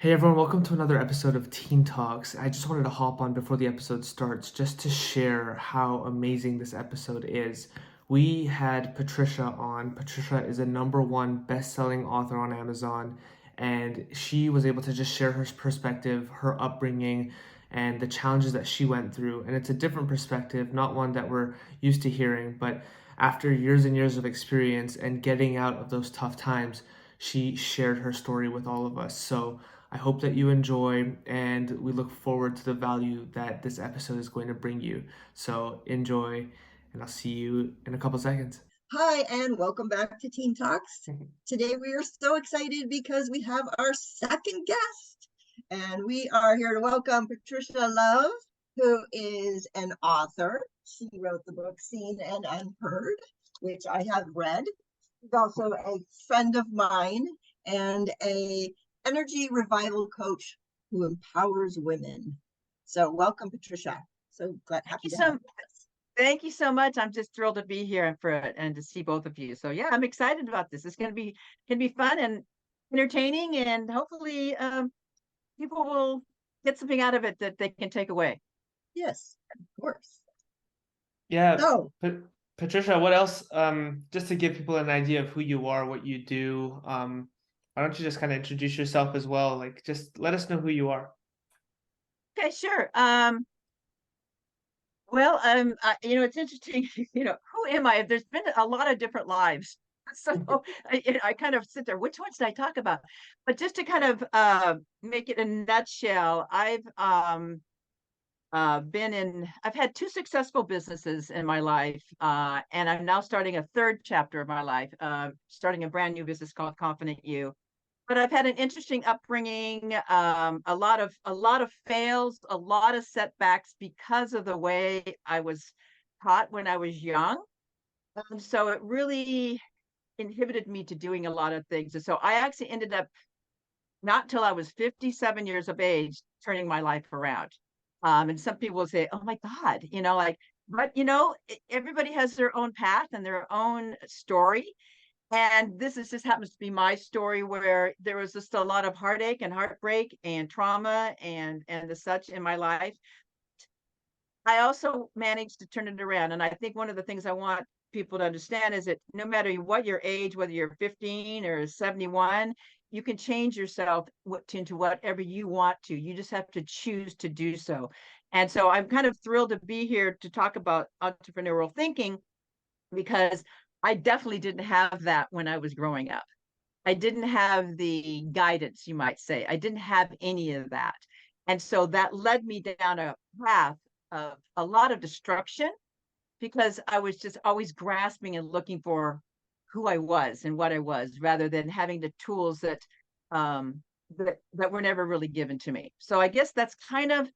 Hey everyone, welcome to another episode of Teen Talks. I just wanted to hop on before the episode starts just to share how amazing this episode is. We had Patricia on. Patricia is a #1 best-selling author on Amazon, and she was able to just share her perspective, her upbringing, and the challenges that she went through. And it's a different perspective, not one that we're used to hearing, but after years and years of experience and getting out of those tough times, she shared her story with all of us. So I hope that you enjoy, and we look forward to the value that this episode is going to bring you. So enjoy, and I'll see you in a couple seconds. Hi, and welcome back to Teen Talks. Today we are so excited because we have our second guest, and we are here to welcome Patricia Love, who is an author. She wrote the book Seen and Unheard, which I have read. She's also a friend of mine and a energy revival coach who empowers women. So welcome, Patricia. So glad, Thank happy you to have so you. thank you so much. I'm just thrilled to be here and to see both of you. So yeah, I'm excited about this. It's gonna be fun and entertaining, and hopefully people will get something out of it that they can take away. Yes, of course. Yeah, So Patricia, what else? Just to give people an idea of who you are, what you do, why don't you just kind of introduce yourself as well? Like, just let us know who you are. Okay, sure. It's interesting. Who am I? There's been a lot of different lives. So I kind of sit there, which ones did I talk about? But just to kind of make it a nutshell, I've had two successful businesses in my life, and I'm now starting a third chapter of my life, starting a brand new business called Confident You. But I've had an interesting upbringing, a lot of fails, a lot of setbacks because of the way I was taught when I was young. So it really inhibited me to doing a lot of things. And so I actually ended up not till I was 57 years of age turning my life around. And some people will say, "Oh my God," but everybody has their own path and their own story. And this is just happens to be my story where there was just a lot of heartache and heartbreak and trauma and the such in my life. I also managed to turn it around. And I think one of the things I want people to understand is that no matter what your age, whether you're 15 or 71, you can change yourself into whatever you want to. You just have to choose to do so. And so I'm kind of thrilled to be here to talk about entrepreneurial thinking because I definitely didn't have that when I was growing up. I didn't have the guidance, you might say. I didn't have any of that. And so that led me down a path of a lot of destruction because I was just always grasping and looking for who I was and what I was rather than having the tools that were never really given to me. So I guess that's kind of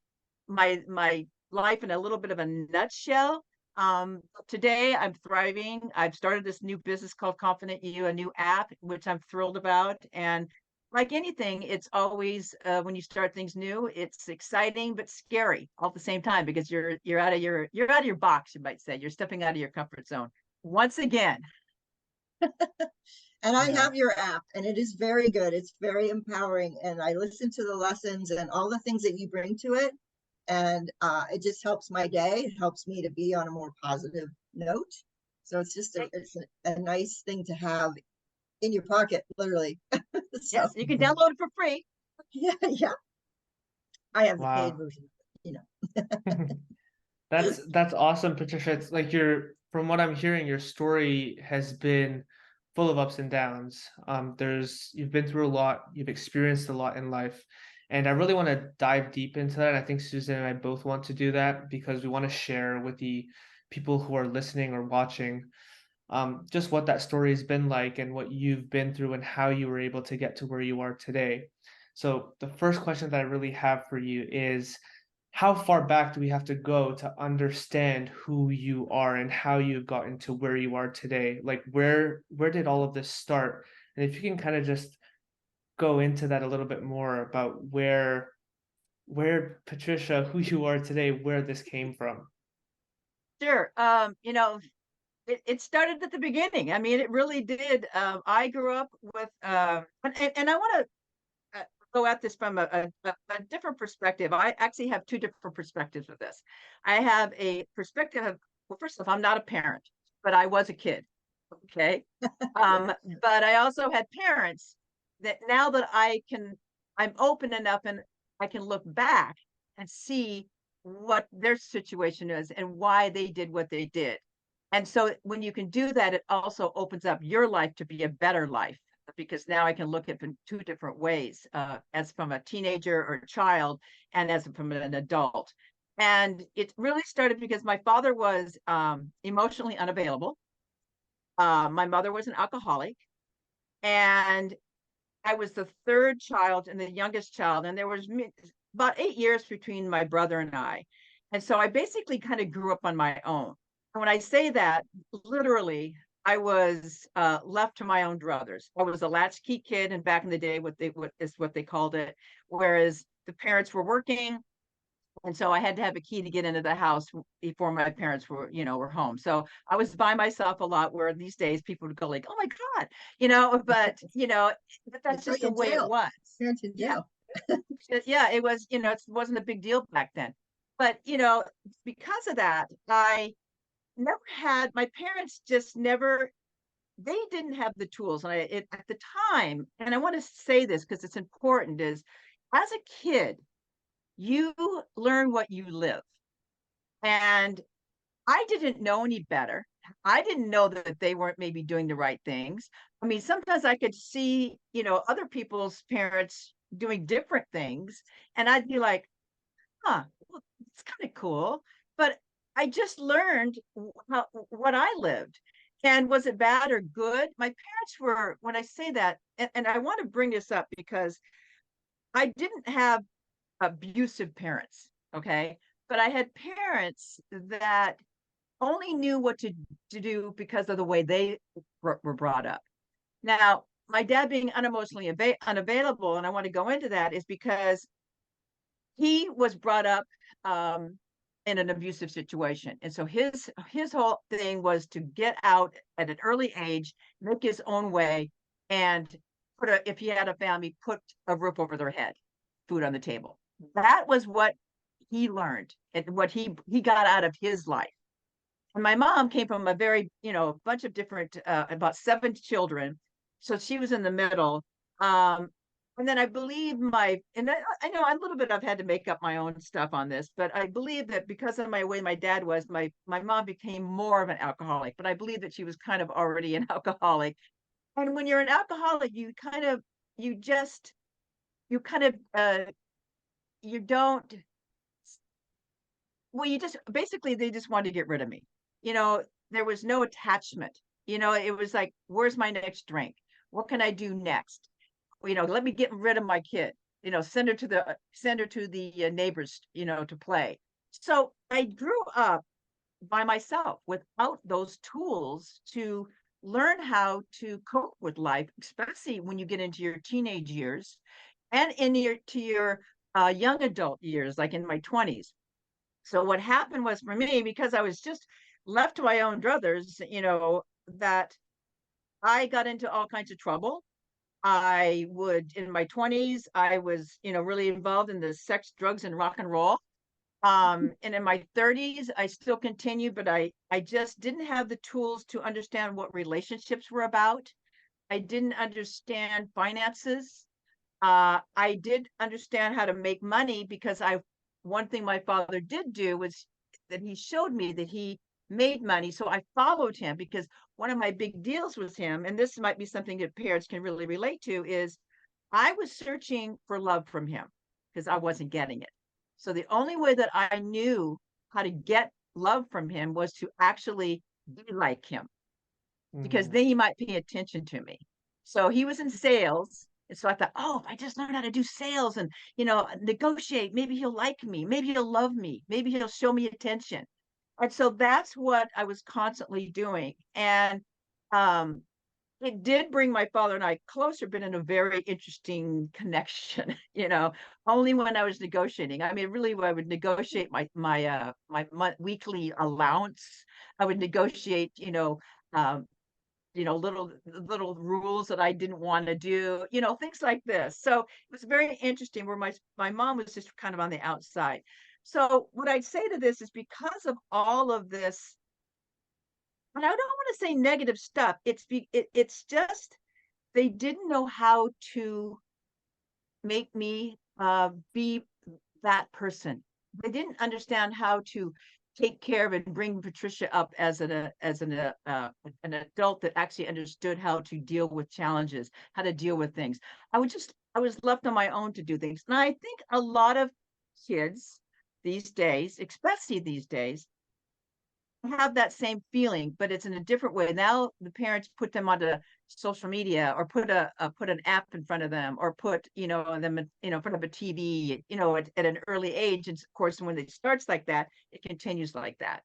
my life in a little bit of a nutshell. Today I'm thriving. I've started this new business called Confident You, a new app, which I'm thrilled about. And like anything, it's always when you start things new, it's exciting but scary all at the same time because you're out of your box, you might say. You're stepping out of your comfort zone once again. and I Yeah. have your app, and it is very good. It's very empowering, and I listen to the lessons and all the things that you bring to it, and it just helps my day. It helps me to be on a more positive note. So it's just a nice thing to have in your pocket, literally. So Yes, you can download it for free. yeah, yeah. I have the paid Wow. version, you know. That's awesome, Patricia. It's like from what I'm hearing, your story has been full of ups and downs. You've been through a lot, you've experienced a lot in life, and I really want to dive deep into that. I think Susan and I both want to do that because we want to share with the people who are listening or watching, just what that story has been like and what you've been through and how you were able to get to where you are today. So the first question that I really have for you is, how far back do we have to go to understand who you are and how you've gotten to where you are today? Like, where did all of this start? And if you can kind of just go into that a little bit more about where Patricia, who you are today, where this came from. Sure. It started at the beginning. I mean, it really did. I grew up with, and I want to go at this from a different perspective. I actually have two different perspectives of this. I have a perspective of, well, first off, I'm not a parent, but I was a kid. Okay. But I also had parents that now that I'm open enough and I can look back and see what their situation is and why they did what they did. And so when you can do that, it also opens up your life to be a better life, because now I can look at it in two different ways, as from a teenager or a child and as from an adult. And it really started because my father was emotionally unavailable. My mother was an alcoholic, and I was the third child and the youngest child, and there was about 8 years between my brother and I. And so I basically kind of grew up on my own. And when I say that, literally, I was left to my own druthers. I was a latchkey kid, and back in the day, what they called it, whereas the parents were working, and so I had to have a key to get into the house before my parents were home. So I was by myself a lot, where these days people would go like, "Oh my God," but that's just the way it was. Parents in jail. Yeah, it was, it wasn't a big deal back then. But, because of that, I never had, my parents just never, they didn't have the tools. And at the time, and I want to say this because it's important, is as a kid, you learn what you live. And I didn't know any better. I didn't know that they weren't maybe doing the right things. I mean, sometimes I could see, other people's parents doing different things, and I'd be like, huh, well, it's kind of cool. But I just learned what I lived. And was it bad or good? My parents were, when I say that, and I want to bring this up because I didn't have abusive parents, okay? But I had parents that only knew what to do because of the way they were brought up. Now, my dad being unemotionally unavailable, and I want to go into that, is because he was brought up in an abusive situation. And so his whole thing was to get out at an early age, make his own way, and if he had a family, put a roof over their head, food on the table. That was what he learned and what he got out of his life. And my mom came from a very, bunch of different, about 7 children. So she was in the middle. And then I believe and I know a little bit, I've had to make up my own stuff on this, but I believe that because of my way my dad was, my mom became more of an alcoholic, but I believe that she was kind of already an alcoholic. And when you're an alcoholic, you don't, well, you just, basically, they just wanted to get rid of me. There was no attachment. It was like, where's my next drink? What can I do next? Let me get rid of my kid. Send her to the neighbors, to play. So I grew up by myself without those tools to learn how to cope with life, especially when you get into your teenage years and in your young adult years, like in my 20s. So what happened was, for me, because I was just left to my own druthers, that I got into all kinds of trouble. In my 20s, I was, really involved in the sex, drugs, and rock and roll. And in my 30s, I still continued, but I just didn't have the tools to understand what relationships were about. I didn't understand finances. I did understand how to make money because one thing my father did do was that he showed me that he made money. So I followed him, because one of my big deals with him, and this might be something that parents can really relate to, is I was searching for love from him because I wasn't getting it. So the only way that I knew how to get love from him was to actually be like him, because then he might pay attention to me. So he was in sales. And so I thought, oh, if I just learn how to do sales and, negotiate, maybe he'll like me. Maybe he'll love me. Maybe he'll show me attention. And so that's what I was constantly doing. And it did bring my father and I closer, but in a very interesting connection, only when I was negotiating. I mean, really, I would negotiate my weekly allowance. I would negotiate, little rules that I didn't want to do, things like this. So it was very interesting where my mom was just kind of on the outside. So what I'd say to this is because of all of this, and I don't want to say negative stuff, it's just they didn't know how to make me be that person. They didn't understand how to take care of and bring Patricia up as an adult that actually understood how to deal with challenges, how to deal with things. I was left on my own to do things. And I think a lot of kids these days, especially these days, have that same feeling, but it's in a different way. Now the parents put them onto social media, or put an app in front of them, or put them in front of a TV at an early age. And of course, when it starts like that, it continues like that,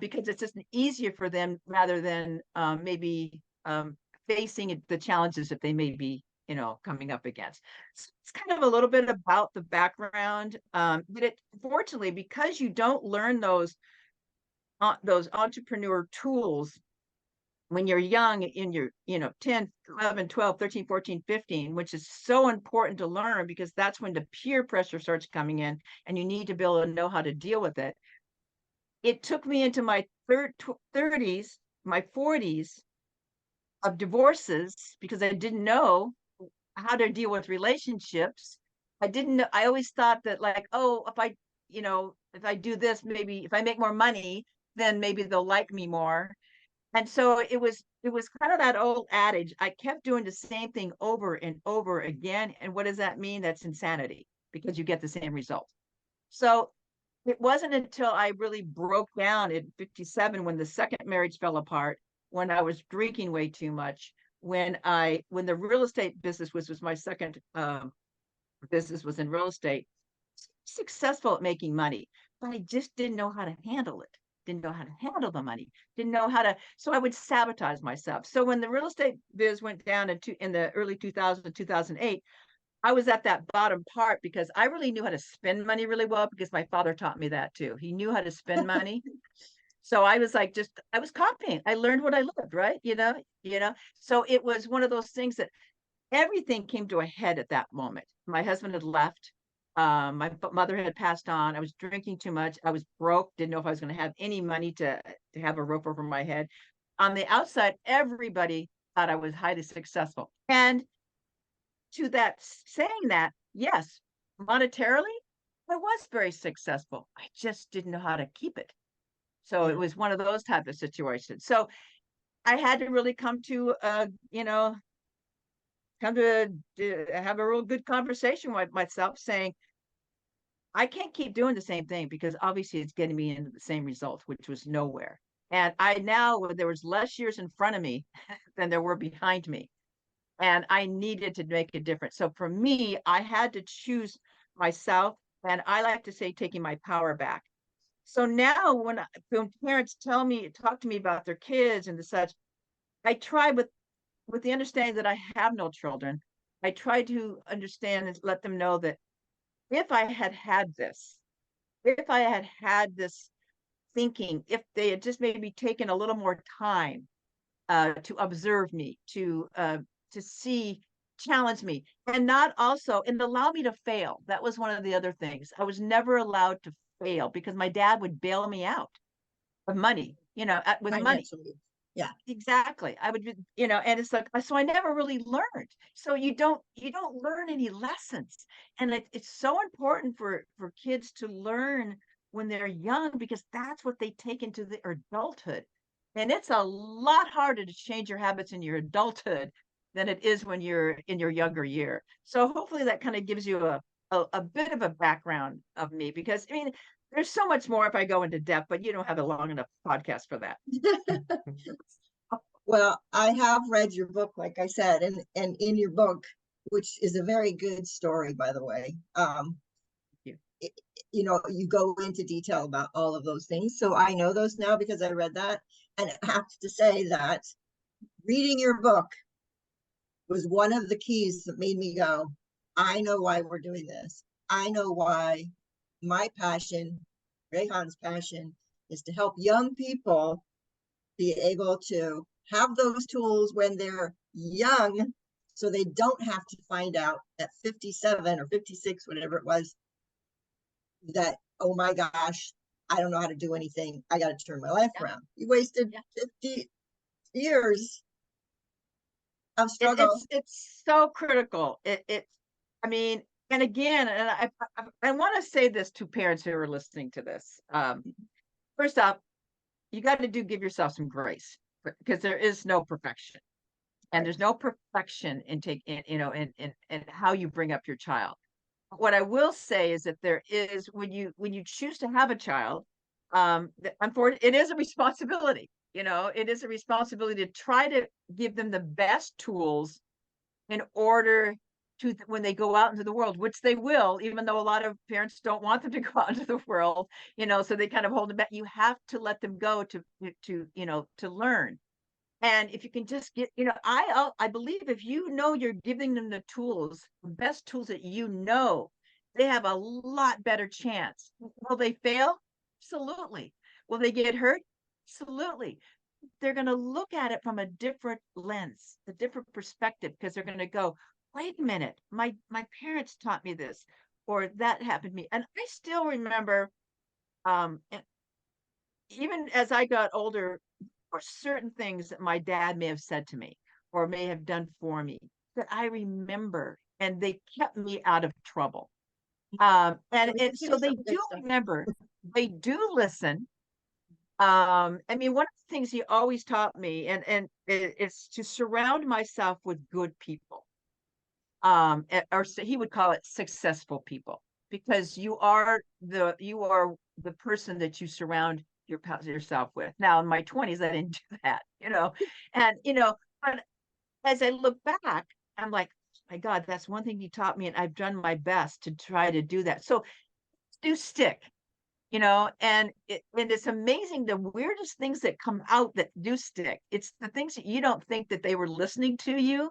because it's just easier for them rather than maybe facing the challenges that they may be coming up against. So it's kind of a little bit about the background, but it fortunately, because you don't learn those entrepreneur tools when you're young, in your 10, 11, 12, 13, 14, 15, which is so important to learn, because that's when the peer pressure starts coming in and you need to be able to know how to deal with it. It took me into my 30s, my 40s of divorces, because I didn't know how to deal with relationships. I didn't know. I always thought that, like, oh, if I do this, maybe if I make more money, then maybe they'll like me more. And so it was kind of that old adage. I kept doing the same thing over and over again. And what does that mean? That's insanity, because you get the same result. So it wasn't until I really broke down at 57, when the second marriage fell apart, when I was drinking way too much, when the real estate business was my second business, was in real estate, successful at making money, but I just didn't know how to handle it. Didn't know how to handle the money. Didn't know how to. So I would sabotage myself. So when the real estate biz went down in the early 2000, 2008, I was at that bottom part, because I really knew how to spend money really well, because my father taught me that too. He knew how to spend money. So I was like, I was copying. I learned what I lived, right? So it was one of those things that everything came to a head at that moment. My husband had left. My mother had passed on. I was drinking too much. I was broke. Didn't know if I was going to have any money to have a roof over my head. On the outside, everybody thought I was highly successful. And to that, saying that, yes, monetarily, I was very successful. I just didn't know how to keep it. So it was one of those type of situations. So I had to really come to have a real good conversation with myself, saying, I can't keep doing the same thing, because obviously it's getting me into the same result, which was nowhere. And there was less years in front of me than there were behind me. And I needed to make a difference. So for me, I had to choose myself. And I like to say, taking my power back. So now when parents talk to me about their kids and the such, I try with the understanding that I have no children. I try to understand and let them know that if I had had this thinking, if they had just maybe taken a little more time to observe me, to challenge me, and allow me to fail. That was one of the other things. I was never allowed to fail, because my dad would bail me out of money, with money. Yeah, exactly. I would, and it's like, so I never really learned. So you don't learn any lessons. And it's so important for kids to learn when they're young, because that's what they take into the adulthood. And it's a lot harder to change your habits in your adulthood than it is when you're in your younger year. So hopefully that kind of gives you a bit of a background of me, because I mean, there's so much more if I go into depth, but you don't have a long enough podcast for that. Well, I have read your book, like I said, and in your book, which is a very good story, by the way, you go into detail about all of those things. So I know those now because I read that. And I have to say that reading your book was one of the keys that made me go, I know why we're doing this. I know why my passion, Rayhan's passion, is to help young people be able to have those tools when they're young, so they don't have to find out at 57 or 56, whatever it was, that, oh my gosh, I don't know how to do anything. I got to turn my life around. You wasted 50 years of struggle. It's so critical. I mean, and again, and I want to say this to parents who are listening to this. First off, you got to give yourself some grace, because there is no perfection, and there's no perfection in in how you bring up your child. What I will say is that there is, when you choose to have a child, unfortunately, it is a responsibility. It is a responsibility to try to give them the best tools in order to, when they go out into the world, which they will, even though a lot of parents don't want them to go out into the world, so they kind of hold them back. You have to let them go to learn. And if you can just get, I believe if you're giving them the tools, the best tools that they have a lot better chance. Will they fail? Absolutely. Will they get hurt? Absolutely. They're going to look at it from a different lens, a different perspective, because they're going to go, wait a minute, my parents taught me this, or that happened to me. And I still remember, even as I got older, or certain things that my dad may have said to me or may have done for me that I remember, and they kept me out of trouble. And so they do remember, they do listen. I mean, one of the things he always taught me, and it's to surround myself with good people. Or he would call it successful people, because you are the person that you surround yourself with. Now, in my 20s, I didn't do that, and but as I look back, I'm like, oh my God, that's one thing he taught me, and I've done my best to try to do that. So do stick, and it's amazing, the weirdest things that come out that do stick. It's the things that you don't think that they were listening to you.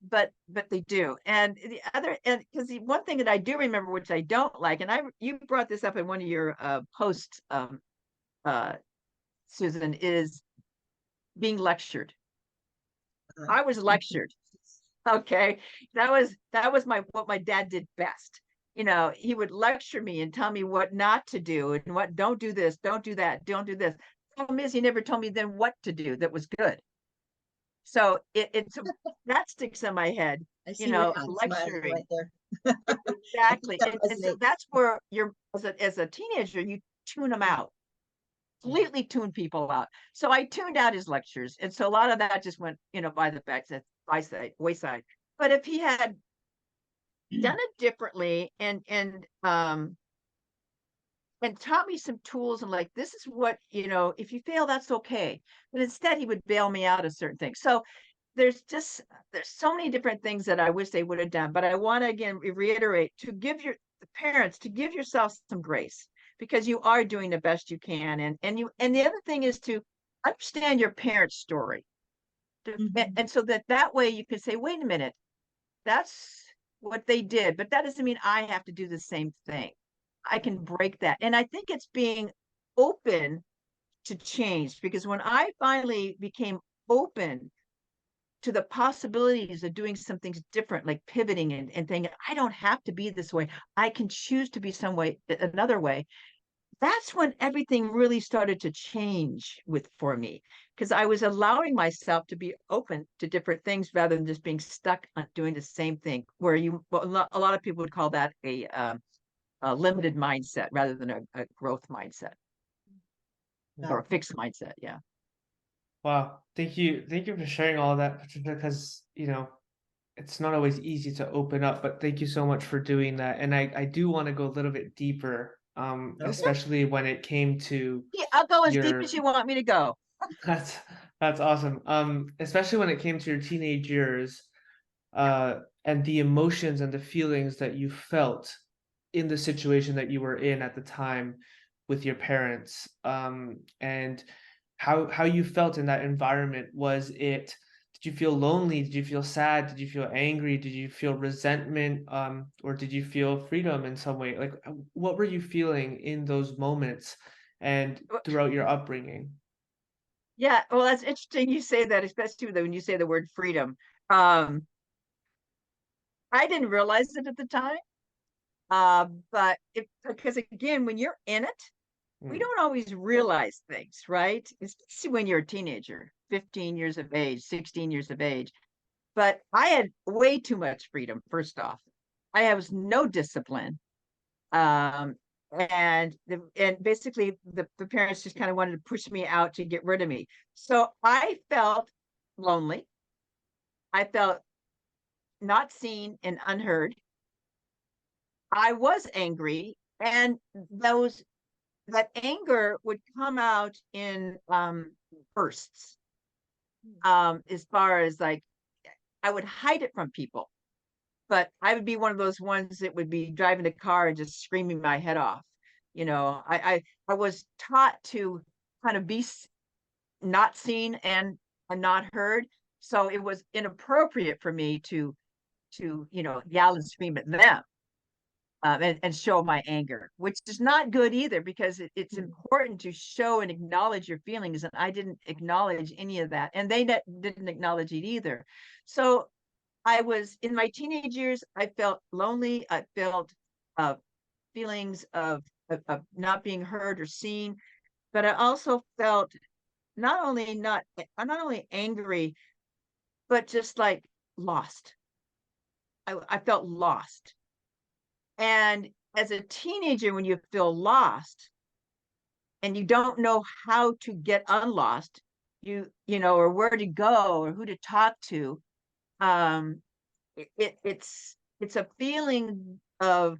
But they do. And the other, and because the one thing that I do remember, which I don't like, and you brought this up in one of your posts, Susan, is being lectured. I was lectured. Okay, that was what my dad did best. He would lecture me and tell me what not to do, and what, don't do this, don't do that, don't do this. The problem is, he never told me then what to do that was good. So that sticks in my head, lecturing right there. exactly. And so that's where you're, as a teenager, you tune them out, completely tune people out. So I tuned out his lectures, and so a lot of that just went, by the wayside. But if he had done it differently, and taught me some tools, and like, this is what, if you fail, that's okay. But instead, he would bail me out of certain things. So there's so many different things that I wish they would have done. But I want to again reiterate, to give the parents, to give yourself some grace, because you are doing the best you can. And the other thing is to understand your parents' story. And so that way you can say, wait a minute, that's what they did, but that doesn't mean I have to do the same thing. I can break that. And I think it's being open to change, because when I finally became open to the possibilities of doing some things different, like pivoting and thinking, I don't have to be this way, I can choose to be another way. That's when everything really started to change for me, because I was allowing myself to be open to different things rather than just being stuck on doing the same thing, where a lot of people would call that a limited mindset rather than a growth mindset, or a fixed mindset. Yeah. Wow. Thank you for sharing all of that, Patricia, because it's not always easy to open up, but thank you so much for doing that. And I do want to go a little bit deeper, especially when it came to I'll go as deep as you want me to go. That's awesome. Especially when it came to your teenage years, and the emotions and the feelings that you felt in the situation that you were in at the time with your parents, and how you felt in that environment. Did you feel lonely? Did you feel sad? Did you feel angry? Did you feel resentment? Or did you feel freedom in some way? Like, what were you feeling in those moments and throughout your upbringing? Yeah, well, that's interesting you say that, especially when you say the word freedom. Um, I didn't realize it at the time, but because again, when you're in it, we Mm, don't always realize things, right? Especially when you're a teenager, 15 years of age, 16 years of age. But I had way too much freedom, first off. I was no discipline. Um, and basically the parents just kind of wanted to push me out to get rid of me. So I felt lonely. I felt not seen and unheard. I was angry, and those that anger would come out in bursts. As far as like I would hide it from people, but I would be one of those ones that would be driving a car and just screaming my head off. I was taught to kind of be not seen and not heard, so it was inappropriate for me to yell and scream at them, and show my anger, which is not good either, because it's important to show and acknowledge your feelings. And I didn't acknowledge any of that, and they didn't acknowledge it either. So I was in my teenage years, I felt lonely. I felt uh, feelings of not being heard or seen, but I also felt not only angry, but just like lost. I felt lost. And as a teenager, when you feel lost and you don't know how to get unlost, or where to go or who to talk to, um, it's a feeling of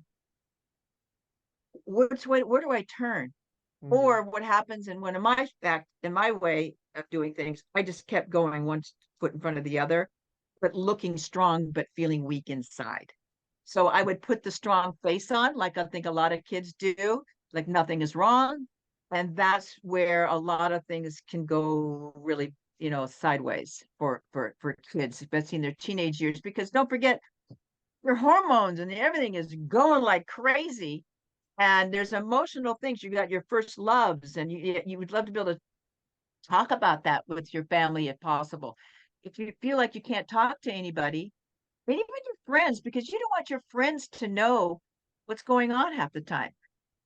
which way, where do I turn? mhm. Or what happens in one of my back in my way of doing things, I just kept going one foot in front of the other, but looking strong, but feeling weak inside. So I would put the strong face on, like I think a lot of kids do, like nothing is wrong. And that's where a lot of things can go really, sideways for kids, especially in their teenage years, because don't forget your hormones and everything is going like crazy. And there's emotional things. You got your first loves, and you would love to be able to talk about that with your family if possible. If you feel like you can't talk to anybody, maybe with your friends, because you don't want your friends to know what's going on half the time.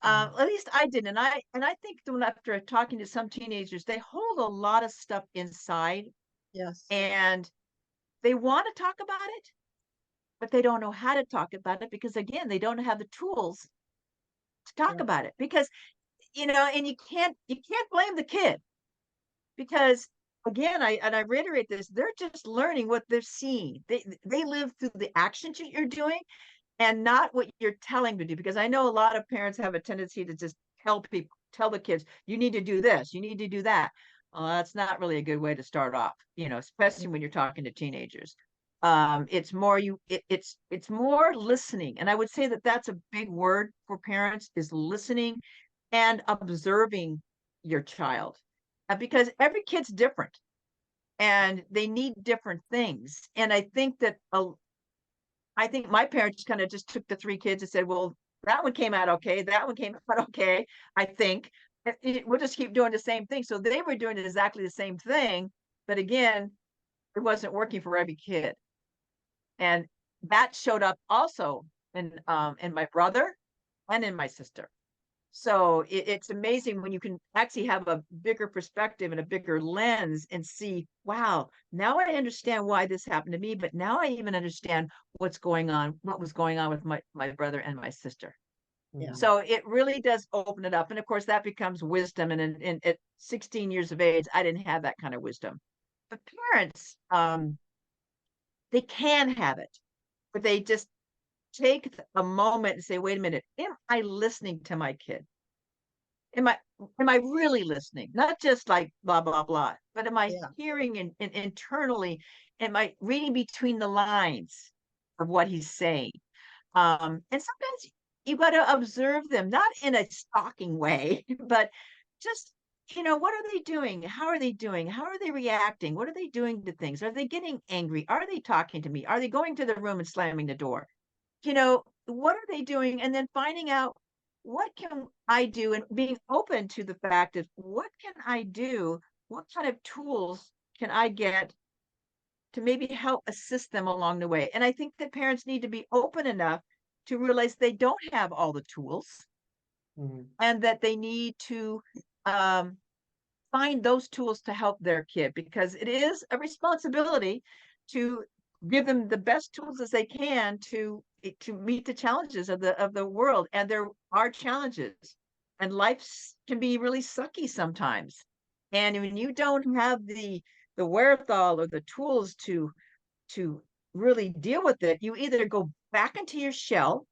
Mm, At least I did, and I think after talking to some teenagers, they hold a lot of stuff inside, Yes. and they want to talk about it, but they don't know how to talk about it because again, they don't have the tools to talk Yeah. about it. Because and you can't blame the kid, because again, I reiterate this, they're just learning what they're seeing. They live through the actions you're doing and not what you're telling to do. Because I know a lot of parents have a tendency to just tell the kids, you need to do this, you need to do that. Well, that's not really a good way to start off, especially when you're talking to teenagers. It's more it's more listening. And I would say that that's a big word for parents, is listening and observing your child. Because every kid's different and they need different things. And I think my parents kind of just took the three kids and said, well, that one came out okay. That one came out okay. I think we'll just keep doing the same thing. So they were doing exactly the same thing. But again, it wasn't working for every kid. And that showed up also in my brother and in my sister. So it's amazing when you can actually have a bigger perspective and a bigger lens and see, wow, now I understand why this happened to me, but now I even understand what was going on with my brother and my sister. Yeah. mhm, So it really does open it up. And of course, that becomes wisdom. And at 16 years of age, I didn't have that kind of wisdom. But parents, they can have it, but they just take a moment and say, wait a minute, am I listening to my kid? am I am I really listening? Not just like blah blah blah, but am I Yeah. hearing and internally? Am I reading between the lines of what he's saying? And sometimes you got to observe them, not in a stalking way, but just what are they doing? How are they doing? How are they reacting? What are they doing to things? Are they getting angry? Are they talking to me? Are they going to the room and slamming the door? What are they doing? And then finding out what can I do, and being open to the fact of what can I do what kind of tools can I get to maybe help assist them along the way? And I think that parents need to be open enough to realize they don't have all the tools Mhm. and that they need to um, find those tools to help their kid, because it is a responsibility to give them the best tools as they can to meet the challenges of the world. And there are challenges, and can be really sucky sometimes. And when you don't have the wherewithal or the tools to really deal with it, you either go back into your shell,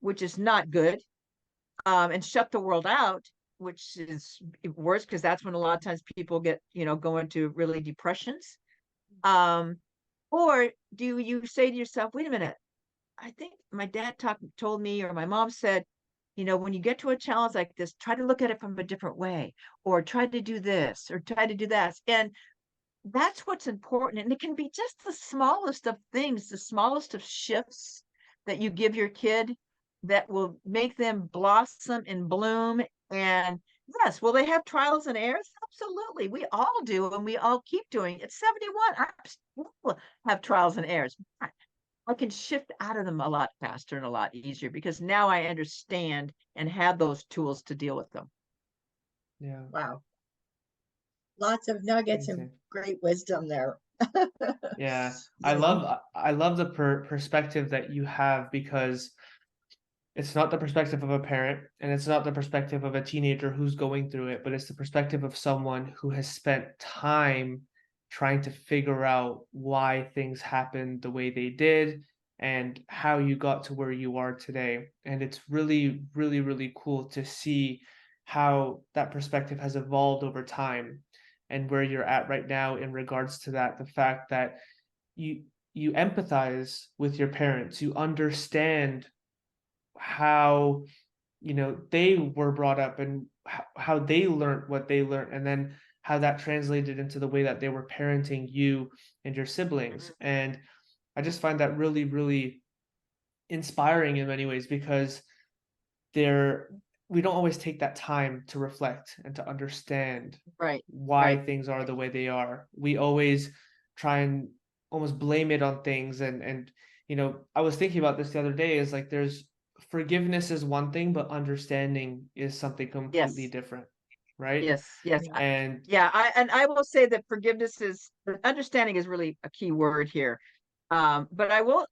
which is not good, and shut the world out, which is worse, because that's when a lot of times people get, go into really depressions. Um, or do you say to yourself, wait a minute, I think my dad told me, or my mom said, when you get to a challenge like this, try to look at it from a different way, or try to do this, or try to do that. And that's what's important. And it can be just the smallest of things, the smallest of shifts that you give your kid that will make them blossom and bloom. And yes, will they have trials and errors? Absolutely. We all do, and we all keep doing. At 71, I still have trials and errors. I can shift out of them a lot faster and a lot easier because now I understand and have those tools to deal with them. Yeah. Wow. Lots of nuggets and Amazing. great wisdom there. Yeah. You know, I love the perspective that you have, because it's not the perspective of a parent and it's not the perspective of a teenager who's going through it, but it's the perspective of someone who has spent time trying to figure out why things happened the way they did and how you got to where you are today. And it's really, really, really cool to see how that perspective has evolved over time and where you're at right now in regards to that. The fact that you you empathize with your parents, you understand how they were brought up and how they learned what they learned, and then how that translated into the way that they were parenting you and your siblings. And I just find that really, really inspiring in many ways, because there we don't always take that time to reflect and to understand Right, why right. things are the way they are. We always try and almost blame it on things. And I was thinking about this the other day, is like, there's forgiveness is one thing, but understanding is something completely Yes, different, right? yes, yes. yeah. And Yeah, I will say that understanding is really a key word here. But I will,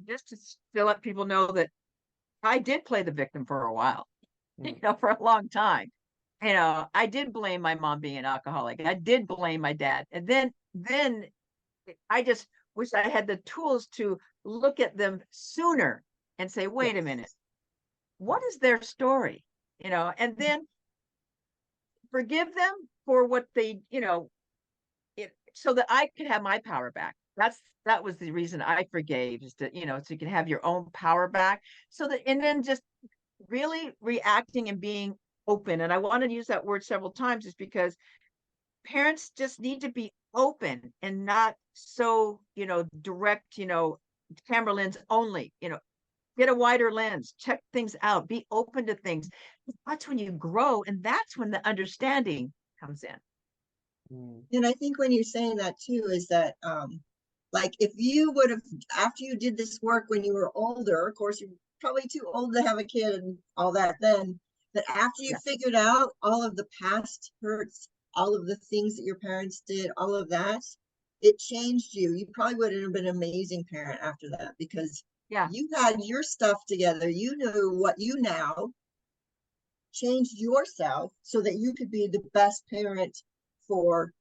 just to let people know that I did play the victim for a while, mm, for a long time. I did blame my mom being an alcoholic. I did blame my dad. And then I just wish I had the tools to look at them sooner and say, wait a minute, Yes. what is their story? And then forgive them for what they, so that I could have my power back. That was the reason I forgave, is to, so you can have your own power back. So that, and then just really reacting and being open. And I want to use that word several times, is because parents just need to be open and not so, direct, camera lens only, get a wider lens, check things out, be open to things. That's when you grow, and that's when the understanding comes in. mm, And I think when you're saying that too, is that like if you would have, after you did this work when you were older, of course you're probably too old to have a kid and all that then, but after you Yeah. figured out all of the past hurts, all of the things that your parents did, all of that, it changed you. You probably would have been an amazing parent after that, because Yeah. you had your stuff together. You knew what you now changed yourself so that you could be the best parent for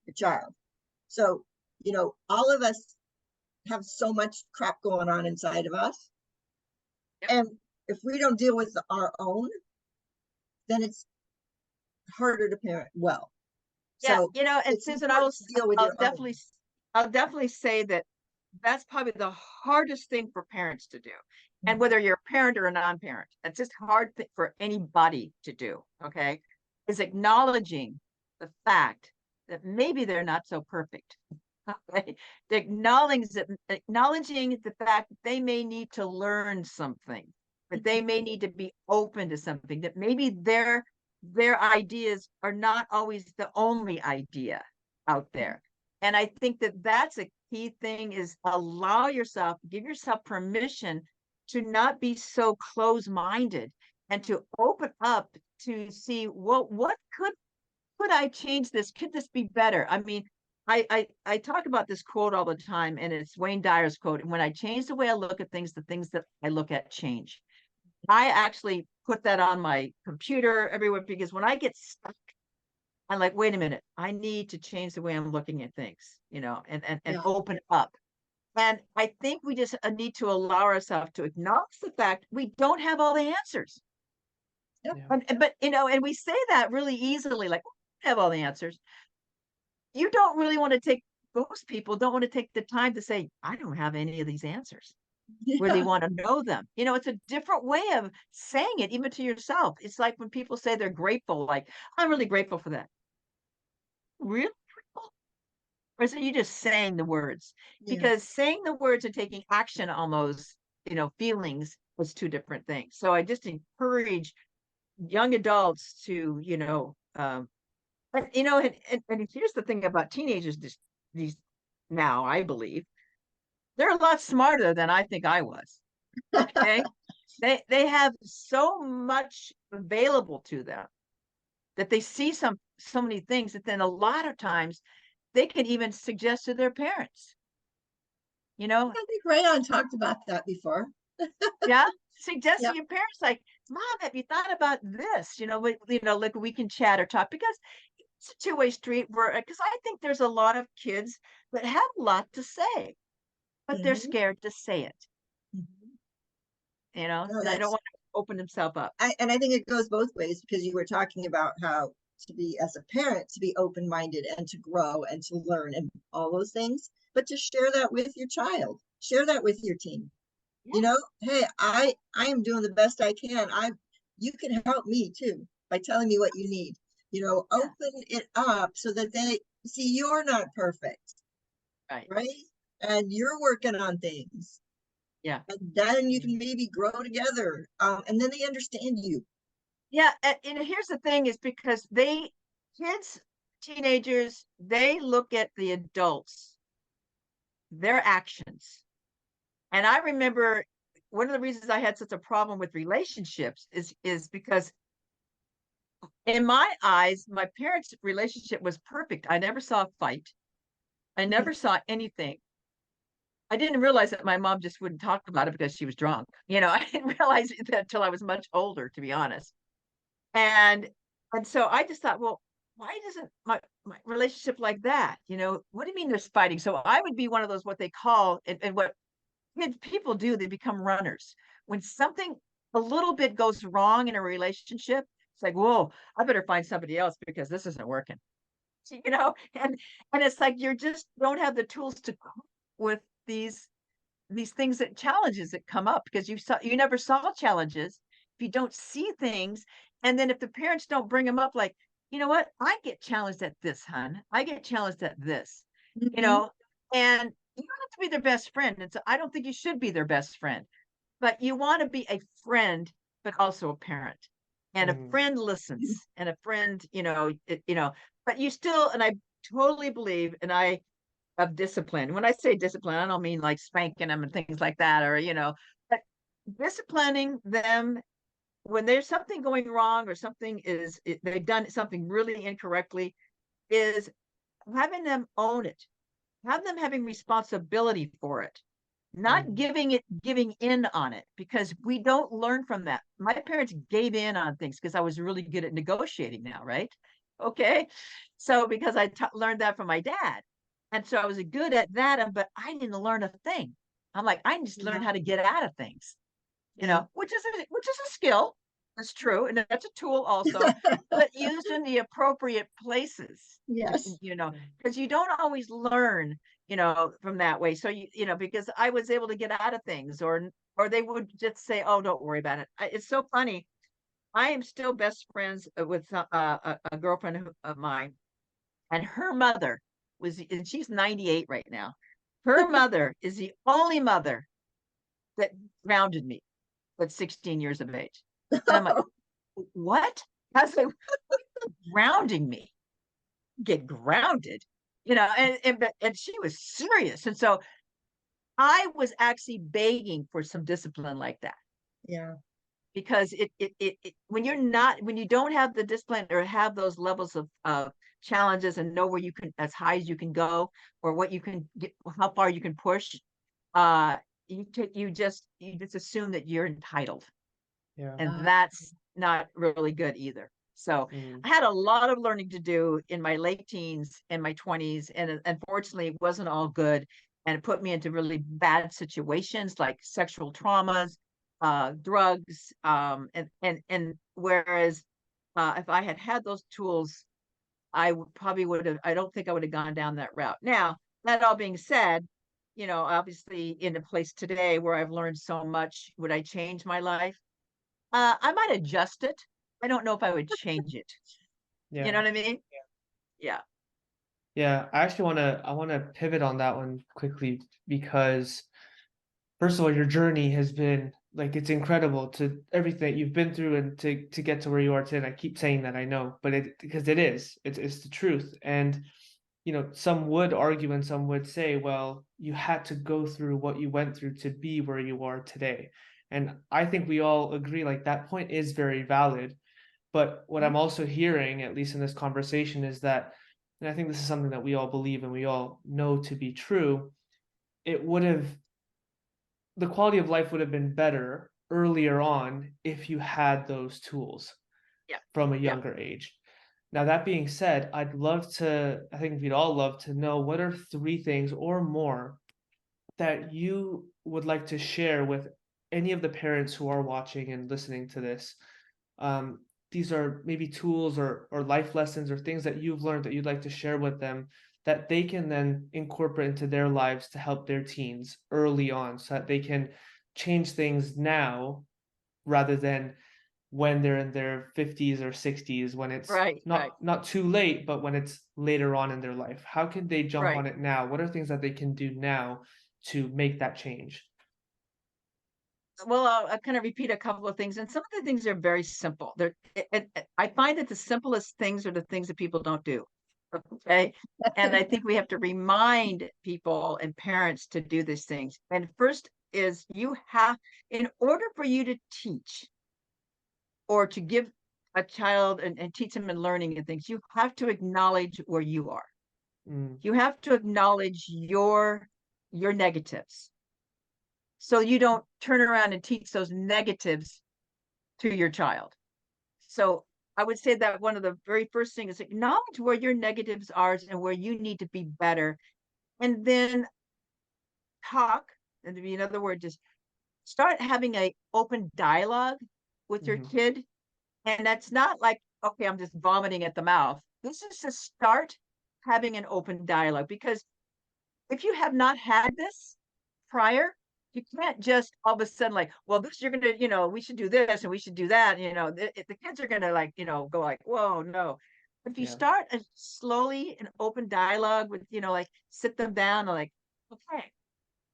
your child. So, all of us have so much crap going on inside of us. Yep. And if we don't deal with our own, then it's harder to parent well. Yeah. So And it's Susan, important to deal with I'll your own. definitely, I'll definitely say that that's probably the hardest thing for parents to do. And whether you're a parent or a non-parent, it's just hard for anybody to do. Okay. Is acknowledging the fact that maybe they're not so perfect. Okay. Acknowledging the fact that they may need to learn something, that they may need to be open to something, that maybe their their ideas are not always the only idea out there. And I think that that's a key thing, is allow yourself, give yourself permission to not be so close-minded, and to open up to see, well, what could I change this? Could this be better? I mean, I talk about this quote all the time, and it's Wayne Dyer's quote. And when I change the way I look at things, the things that I look at change. I actually put that on my computer everywhere, because when I get stuck, I'm like, wait a minute, I need to change the way I'm looking at things, and Yeah. open up. And I think we just need to allow ourselves to acknowledge the fact we don't have all the answers. Yep. Yeah. But and we say that really easily, like, we have all the answers. You don't really want to take, most people don't want to take the time to say, I don't have any of these answers. Really Yeah. want to know them. It's a different way of saying it, even to yourself. It's like when people say they're grateful, like, I'm really grateful for that. Really grateful? Or is it you just saying the words? Yeah. Because saying the words and taking action on those, feelings was two different things. So I just encourage young adults to, and here's the thing about teenagers, these now, I believe, they're a lot smarter than I think I was. Okay. They have so much available to them that they see so many things that then a lot of times they can even suggest to their parents, I think Rayon talked about that before. yeah, suggest Yeah. to your parents, like, Mom, have you thought about this? Like, we can chat or talk, because it's a two-way street, where, because I think there's a lot of kids that have a lot to say, but they're Mhm. scared to say it, Mhm. they No, don't want to open themselves up. and I think it goes both ways, because you were talking about how to be, as a parent, to be open-minded and to grow and to learn and all those things, but to share that with your child, share that with your teen. Yeah. Hey, I am doing the best I can. You can help me too by telling me what you need. Open it up so that they see you're not perfect, Right. right? And you're working on things. Yeah. And then you can maybe grow together. And then they understand you. Yeah, and here's the thing, is because kids, teenagers, they look at the adults, their actions. And I remember one of the reasons I had such a problem with relationships is because in my eyes, my parents' relationship was perfect. I never saw a fight. I never saw anything. I didn't realize that my mom just wouldn't talk about it because she was drunk. I didn't realize that until I was much older, to be honest. And so I just thought, well, why doesn't my relationship like that? What do you mean there's fighting? So I would be one of those, what they call, and what people do, they become runners. When something a little bit goes wrong in a relationship, it's like, whoa, I better find somebody else because this isn't working. And it's like you're just don't have the tools to cope with these things, that challenges that come up, because you never saw challenges if you don't see things. And then if the parents don't bring them up, like, you know what, I get challenged at this, hon, I get challenged at this, Mhm. and you don't have to be their best friend, and so I don't think you should be their best friend, but you want to be a friend, but also a parent. And a Mhm. friend listens, and a friend, but you still, and I totally believe, and I of discipline. When I say discipline, I don't mean like spanking them and things like that, or, but disciplining them when there's something going wrong, or they've done something really incorrectly, is having them own it, have them having responsibility for it, not Mhm. giving in on it, because we don't learn from that. My parents gave in on things because I was really good at negotiating now, right? Okay. So because I learned that from my dad. And so I was good at that, but I didn't learn a thing. I'm like, I just learned Yeah. how to get out of things, Yeah. which is a skill. That's true. And that's a tool also, but used in the appropriate places, Yes. because you don't always learn, from that way. So, because I was able to get out of things, or they would just say, oh, don't worry about it. It's so funny. I am still best friends with a girlfriend of mine, and her mother and she's 98 right now. Her mother is the only mother that grounded me at 16 years of age. And I'm like, what? as they grounding me, get grounded, and she was serious. And so I was actually begging for some discipline like that. Yeah. Because when you don't have the discipline or have those levels of challenges and know where you can, as high as you can go, or what you can get, how far you can push, you just assume that you're entitled, Yeah. and that's not really good either. So I had a lot of learning to do in my late teens and my 20s, and unfortunately it wasn't all good, and it put me into really bad situations like sexual traumas, drugs, and whereas if I had had those tools, probably would have. I don't think I would have gone down that route. Now, that all being said, obviously in a place today where I've learned so much, would I change my life? I might adjust it. I don't know if I would change it. Yeah. You know what I mean? Yeah. Yeah, I want to pivot on that one quickly because first of all, your journey has been like it's incredible to everything you've been through and to get to where you are today. And I keep saying that, I know, but because it's the truth. And some would argue and some would say, well, you had to go through what you went through to be where you are today. And I think we all agree like that point is very valid. But what I'm also hearing, at least in this conversation, is that, and I think this is something that we all believe and we all know to be true, it would have, the quality of life would have been better earlier on if you had those tools Yeah. from a Yeah. younger age. Now, that being said, I think we'd all love to know what are 3 things or more that you would like to share with any of the parents who are watching and listening to this. Um, these are maybe tools or life lessons or things that you've learned that you'd like to share with them that they can then incorporate into their lives to help their teens early on so that they can change things now rather than when they're in their 50s or 60s, when it's Right. not too late, but when it's later on in their life. How can they jump Right. on it now? What are things that they can do now to make that change? Well, I'll kind of repeat a couple of things, and some of the things are very simple. I find that the simplest things are the things that people don't do. Okay. And I think we have to remind people and parents to do these things. And first is in order for you to teach or to give a child and teach them and learning and things, you have to acknowledge where you are. You have to acknowledge your negatives, so you don't turn around and teach those negatives to your child. So I would say that one of the very first things is acknowledge where your negatives are and where you need to be better. And then talk, and in other words, just start having a open dialogue with your kid. And that's not like, okay, I'm just vomiting at the mouth. This is to start having an open dialogue, because if you have not had this prior, you can't just all of a sudden like, well, this you're gonna, we should do this and we should do that. The kids are gonna like, go like, whoa, no. If you start a slowly an open dialogue with, like sit them down and like, okay,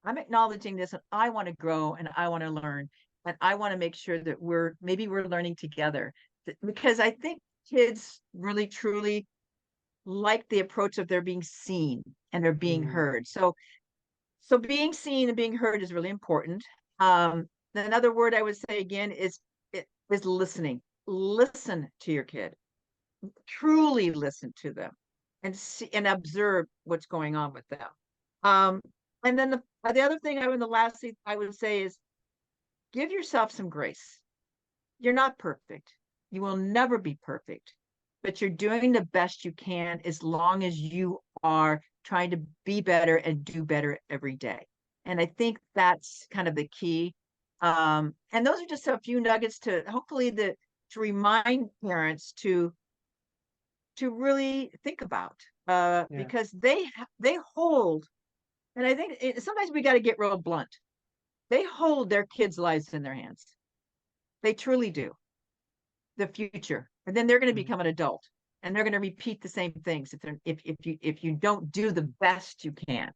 I'm acknowledging this and I want to grow and I want to learn and I want to make sure that we're learning together, because I think kids really truly like the approach of they're being seen and they're being heard. So being seen and being heard is really important. Another word I would say again is listening. Listen to your kid. Truly listen to them and see and observe what's going on with them. And then the other thing the last thing I would say is give yourself some grace. You're not perfect. You will never be perfect, but you're doing the best you can as long as you are trying to be better and do better every day. And I think that's kind of the key. And those are just a few nuggets to hopefully to remind parents to really think about, because they hold, and I think sometimes we got to get real blunt. They hold their kids' lives in their hands. They truly do. The future, and then they're going to become an adult, and they're going to repeat the same things if you don't do the best you can.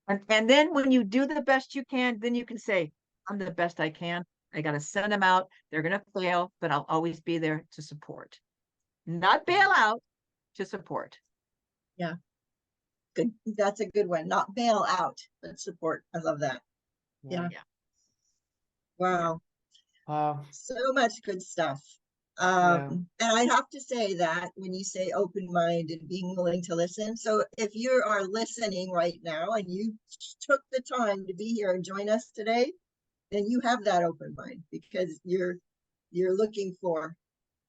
And then when you do the best you can, then you can say, I'm the best I can. I got to send them out. They're going to fail, but I'll always be there to support. not bail out, to support. Yeah, good. That's a good one. Not bail out, but support. I love that. Yeah. Yeah. Wow. So much good stuff. Yeah. And I have to say that when you say open mind and being willing to listen, so if you are listening right now and you took the time to be here and join us today, then you have that open mind because you're looking for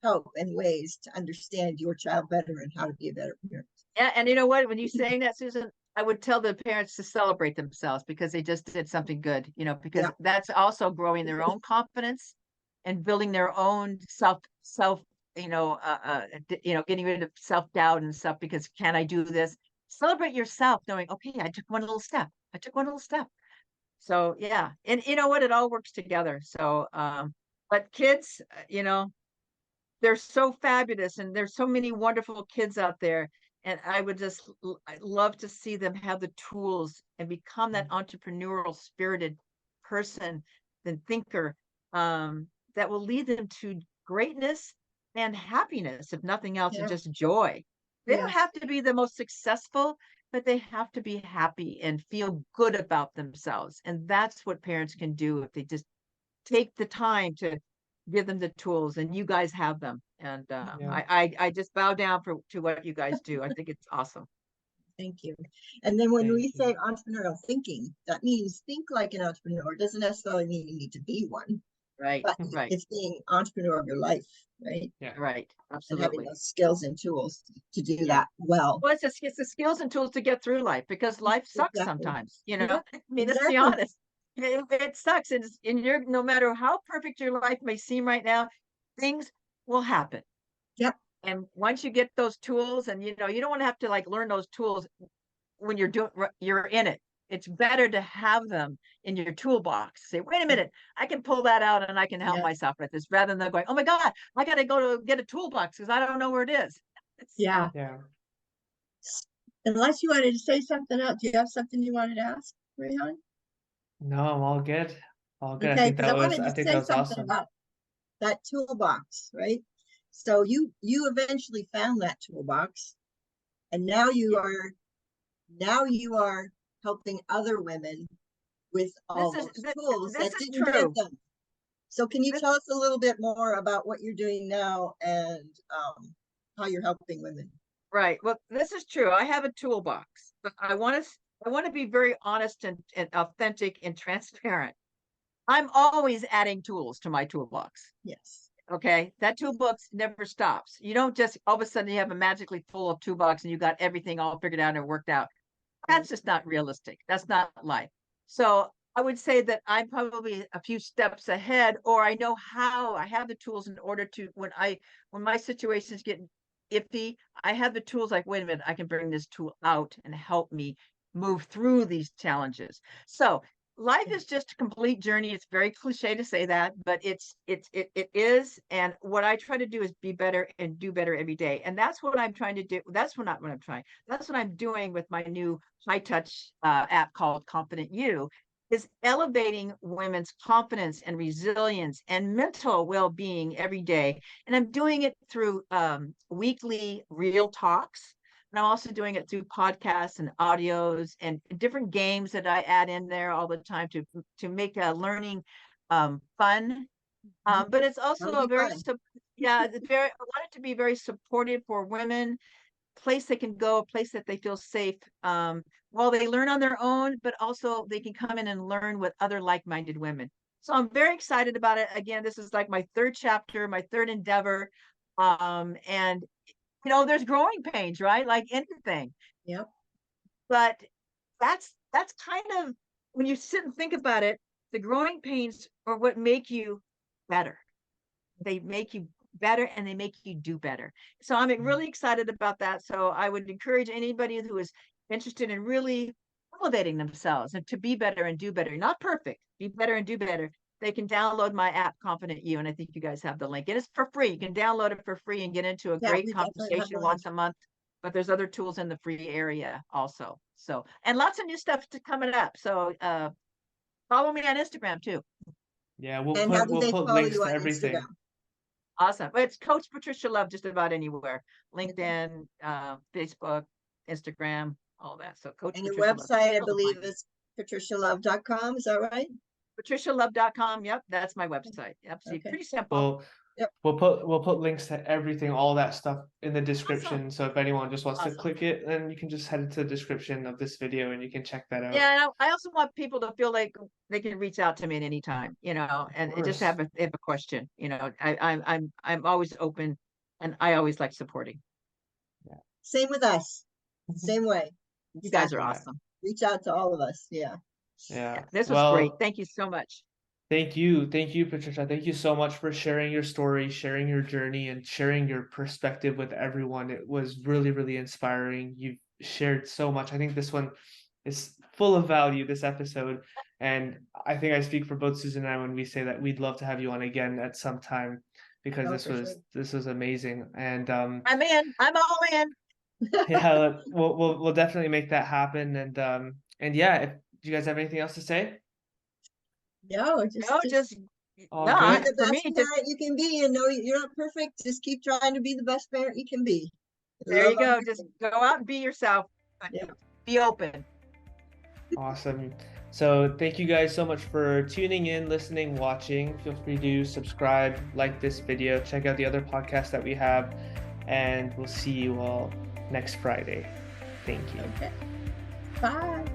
help and ways to understand your child better and how to be a better parent. Yeah, and you know what? When you're saying that, Susan, I would tell the parents to celebrate themselves because they just did something good, because Yeah. that's also growing their own confidence and building their own self, getting rid of self-doubt and stuff because can I do this? Celebrate yourself knowing, okay, I took one little step. I took one little step. So yeah. And you know what? It all works together. So but kids, they're so fabulous and there's so many wonderful kids out there. And I would just I love to see them have the tools and become that entrepreneurial spirited person and thinker that will lead them to greatness and happiness, if nothing else, and Yeah. just joy. They don't Yes. have to be the most successful, but they have to be happy and feel good about themselves. And that's what parents can do if they just take the time to give them the tools, and you guys have them. And Yeah. I just bow down to what you guys do. I think it's awesome. Thank you. And then when Thank we you. say entrepreneurial thinking, that means think like an entrepreneur. It doesn't necessarily mean you need to be one, Right. but Right. it's being entrepreneur of your life, right? Yeah. Right. And having Absolutely. those skills and tools to do Yeah. that well. Well, it's the skills and tools to get through life because life sucks Exactly. sometimes, Yeah, I mean, let's be exactly. honest. It sucks. And you're, no matter how perfect your life may seem right now, things will happen. Yep. And once you get those tools, and you don't want to have to like learn those tools when you're in it. It's better to have them in your toolbox. Say, wait a minute, I can pull that out and I can help Yeah. myself with this, rather than going, oh my God, I got to go to get a toolbox because I don't know where it is. Yeah. Yeah. Unless you wanted to say something else. Do you have something you wanted to ask, Rayhan? No, I'm all good. All good. Okay, because I wanted I to think that say was something awesome. about that toolbox, right? So you eventually found that toolbox, and now you are helping other women with all This is those this, tools this that is didn't get true. them. So can you This, tell us a little bit more about what you're doing now and how you're helping women? right. Well, this is true. I have a toolbox, but I want to be very honest and authentic and transparent. I'm always adding tools to my toolbox. Yes. Okay, that toolbox never stops. You don't just all of a sudden you have a magically full of toolbox and you got everything all figured out and worked out. That's just not realistic. That's not life. So I would say that I'm probably a few steps ahead, or I know how. I have the tools in order to when my situations get iffy, I have the tools like, wait a minute, I can bring this tool out and help me move through these challenges. So life is just a complete journey. It's very cliche to say that, but it is. And what I try to do is be better and do better every day. And that's what I'm trying to do. That's what not what I'm trying. That's what I'm doing with my new high touch app called Confident You, is elevating women's confidence and resilience and mental well-being every day. And I'm doing it through weekly real talks. And I'm also doing it through podcasts and audios and different games that I add in there all the time to make learning fun. But it's also That'll be fun. it's very, I want it to be very supportive for women, place they can go, a place that they feel safe while they learn on their own, but also they can come in and learn with other like-minded women. So I'm very excited about it. Again, this is like my third chapter, my third endeavor. And there's growing pains, right? Like anything. Yep. But that's kind of, when you sit and think about it, the growing pains are what make you better. They make you better and they make you do better. So I'm really excited about that. So I would encourage anybody who is interested in really elevating themselves and to be better and do better, not perfect, be better and do better. They can download my app, Confident You, and I think you guys have the link. And it's for free. You can download it for free and get into a Yeah, great we definitely have conversation one. once a month. But there's other tools in the free area also. So, and lots of new stuff coming up. So follow me on Instagram too. Yeah, And how do we'll they put follow links you to on everything. Instagram? Awesome. But it's Coach Patricia Love just about anywhere. LinkedIn, Facebook, Instagram, all that. So Coach And your Patricia Love. website, I You'll believe, find me. is patricialove.com. Is that right? patricialove.com. Yep, that's my website. Yep. See, Okay. pretty simple. Well, Yep. we'll put links to everything, all that stuff in the description. So if anyone just wants to Awesome. click it, then you can just head to the description of this video and you can check that out. Yeah, and I also want people to feel like they can reach out to me at any time, you know, and just course. have a question. You know, I'm always open, and I always like supporting. Same with us. Same way. You guys are Exactly. awesome. Reach out to all of us. Yeah. Yeah. This was great. Thank you so much. Thank you, Patricia. Thank you so much for sharing your story, sharing your journey, and sharing your perspective with everyone. It was really, really inspiring. You've shared so much. I think this one is full of value, this episode. And I think I speak for both Susan and I when we say that we'd love to have you on again at some time, because this was amazing. And I'm in. I'm all in. yeah, we'll definitely make that happen. And yeah, if you guys have anything else to say? No, No, just All no. good. be the For me, best just parent you can be, and know you're not perfect. Just keep trying to be the best parent you can be. there you go. Just go out and be yourself. Yeah. Be open. Awesome. So thank you guys so much for tuning in, listening, watching. Feel free to subscribe, like this video, check out the other podcasts that we have, and we'll see you all next Friday. Thank you. Okay. Bye.